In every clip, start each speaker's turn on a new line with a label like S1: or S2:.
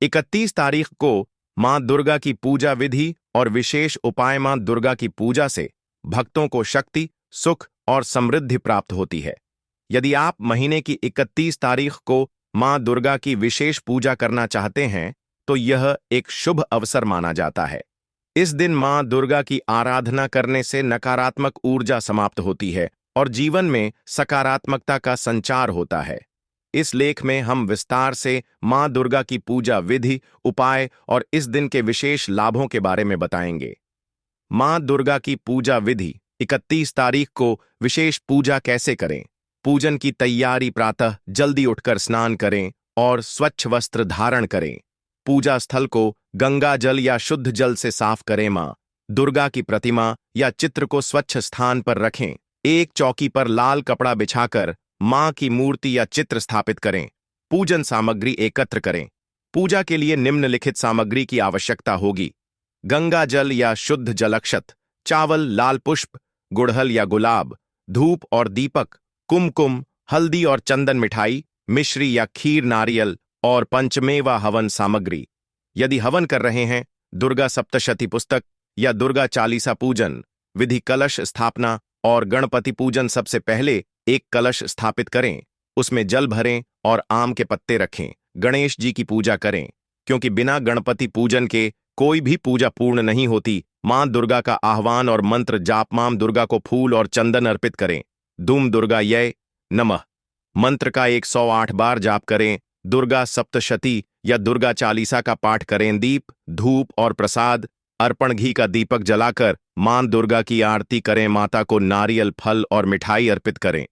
S1: 31 तारीख को मां दुर्गा की पूजा विधि और विशेष उपाय। मां दुर्गा की पूजा से भक्तों को शक्ति, सुख और समृद्धि प्राप्त होती है। यदि आप महीने की 31 तारीख को मां दुर्गा की विशेष पूजा करना चाहते हैं तो यह एक शुभ अवसर माना जाता है। इस दिन मां दुर्गा की आराधना करने से नकारात्मक ऊर्जा समाप्त होती है और जीवन में सकारात्मकता का संचार होता है। इस लेख में हम विस्तार से मां दुर्गा की पूजा विधि, उपाय और इस दिन के विशेष लाभों के बारे में बताएंगे। मां दुर्गा की पूजा विधि। 31 तारीख को विशेष पूजा कैसे करें? पूजन की तैयारी। प्रातः जल्दी उठकर स्नान करें और स्वच्छ वस्त्र धारण करें। पूजा स्थल को गंगा जल या शुद्ध जल से साफ करें। मां दुर्गा की प्रतिमा या चित्र को स्वच्छ स्थान पर रखें। एक चौकी पर लाल कपड़ा बिछाकर मां की मूर्ति या चित्र स्थापित करें। पूजन सामग्री एकत्र करें। पूजा के लिए निम्नलिखित सामग्री की आवश्यकता होगी: गंगा जल या शुद्ध जलअक्षत, चावल, लाल पुष्प, गुड़हल या गुलाब, धूप और दीपक, कुमकुम, हल्दी और चंदन, मिठाई, मिश्री या खीर, नारियल और पंचमेवा हवन सामग्री। यदि हवन कर रहे हैं, दुर्गा सप्तशती पुस्तक या दुर्गा चालीसा पूजन विधि। कलश स्थापना और गणपति पूजन। सबसे पहले एक कलश स्थापित करें, उसमें जल भरें और आम के पत्ते रखें। गणेश जी की पूजा करें, क्योंकि बिना गणपति पूजन के कोई भी पूजा पूर्ण नहीं होती। मां दुर्गा का आह्वान और मंत्र जाप। मां दुर्गा को फूल और चंदन अर्पित करें। धूम दुर्गायै नमः मंत्र का 108 बार जाप करें। दुर्गा सप्तशती या दुर्गा चालीसा का पाठ करें। दीप, धूप और प्रसाद अर्पण। घी का दीपक जलाकर मां दुर्गा की आरती करें। माता को नारियल, फल और मिठाई अर्पित करें।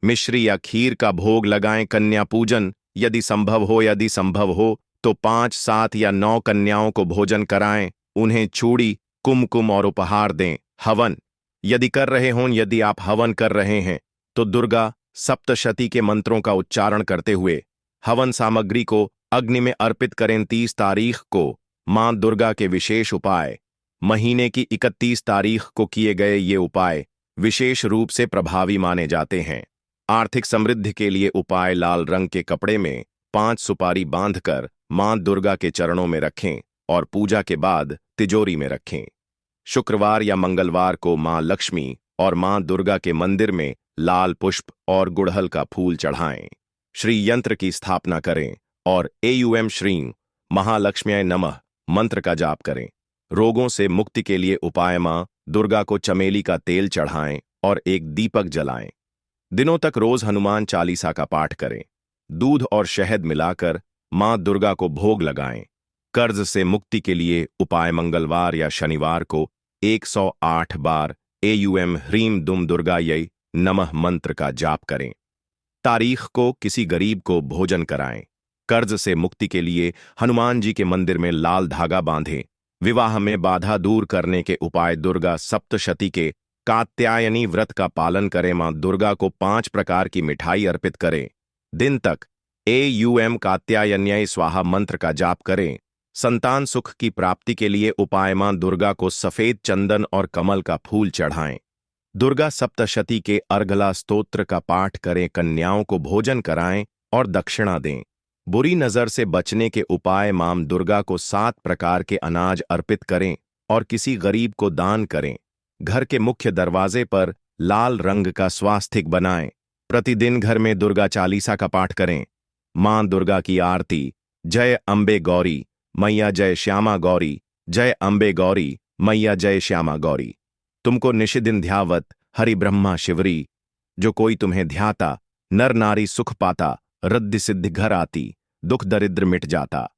S1: मिश्री या खीर का भोग लगाएं। कन्या पूजन यदि संभव हो तो 5, 7 या 9 कन्याओं को भोजन कराएं। उन्हें चूड़ी, कुमकुम और उपहार दें। हवन यदि आप हवन कर रहे हैं तो दुर्गा सप्तशती के मंत्रों का उच्चारण करते हुए हवन सामग्री को अग्नि में अर्पित करें। 30 तारीख को मां दुर्गा के विशेष उपाय। महीने की 31 तारीख को किए गए ये उपाय विशेष रूप से प्रभावी माने जाते हैं। आर्थिक समृद्धि के लिए उपाय: लाल रंग के कपड़े में 5 सुपारी बांधकर मां दुर्गा के चरणों में रखें और पूजा के बाद तिजोरी में रखें। शुक्रवार या मंगलवार को मां लक्ष्मी और मां दुर्गा के मंदिर में लाल पुष्प और गुड़हल का फूल चढ़ाएं। श्री यंत्र की स्थापना करें और एयूएम श्रीं महालक्ष्म्यै नमः मंत्र का जाप करें। रोगों से मुक्ति के लिए उपाय: मां दुर्गा को चमेली का तेल चढ़ाएं और एक दीपक जलाएं। दिनों तक रोज हनुमान चालीसा का पाठ करें। दूध और शहद मिलाकर मां दुर्गा को भोग लगाएं। कर्ज से मुक्ति के लिए उपाय: मंगलवार या शनिवार को 108 बार एयूएम ह्रीम दुम दुर्गायै नमः मंत्र का जाप करें। तारीख को किसी गरीब को भोजन कराएं। कर्ज से मुक्ति के लिए हनुमान जी के मंदिर में लाल धागा बांधें। विवाह में बाधा दूर करने के उपाय: दुर्गा सप्तशती के कात्यायनी व्रत का पालन करें। मां दुर्गा को 5 प्रकार की मिठाई अर्पित करें। दिन तक एयूएम कात्यायन्यै स्वाहा मंत्र का जाप करें। संतान सुख की प्राप्ति के लिए उपाय: मां दुर्गा को सफेद चंदन और कमल का फूल चढ़ाएं। दुर्गा सप्तशती के अर्गला स्तोत्र का पाठ करें। कन्याओं को भोजन कराएं और दक्षिणा दें। बुरी नजर से बचने के उपाय: मां दुर्गा को 7 प्रकार के अनाज अर्पित करें और किसी गरीब को दान करें। घर के मुख्य दरवाजे पर लाल रंग का स्वास्तिक बनाएं। प्रतिदिन घर में दुर्गा चालीसा का पाठ करें। मां दुर्गा की आरती: जय अम्बे गौरी मैया जय श्यामा गौरी, जय अम्बे गौरी मैया जय श्यामा गौरी। तुमको निशिदिन ध्यावत हरि ब्रह्मा शिवरी। जो कोई तुम्हें ध्याता, नर नारी सुख पाता, रिद्धि सिद्धि घर आती, दुख दरिद्र मिट जाता।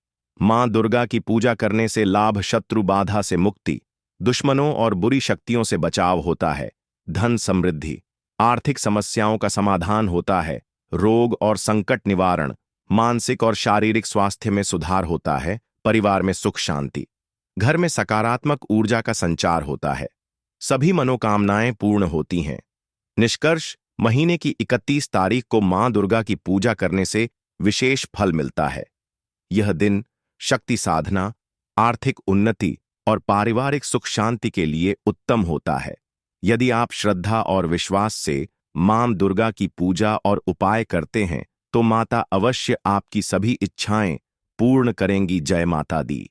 S1: मां दुर्गा की पूजा करने से लाभ, शत्रु बाधा से मुक्ति, दुश्मनों और बुरी शक्तियों से बचाव होता है। धन समृद्धि, आर्थिक समस्याओं का समाधान होता है। रोग और संकट निवारण, मानसिक और शारीरिक स्वास्थ्य में सुधार होता है। परिवार में सुख शांति, घर में सकारात्मक ऊर्जा का संचार होता है। सभी मनोकामनाएं पूर्ण होती हैं। निष्कर्ष: महीने की 31 तारीख को मां दुर्गा की पूजा करने से विशेष फल मिलता है। यह दिन शक्ति साधना, आर्थिक उन्नति और पारिवारिक सुख शांति के लिए उत्तम होता है। यदि आप श्रद्धा और विश्वास से मां दुर्गा की पूजा और उपाय करते हैं तो माता अवश्य आपकी सभी इच्छाएं पूर्ण करेंगी। जय माता दी।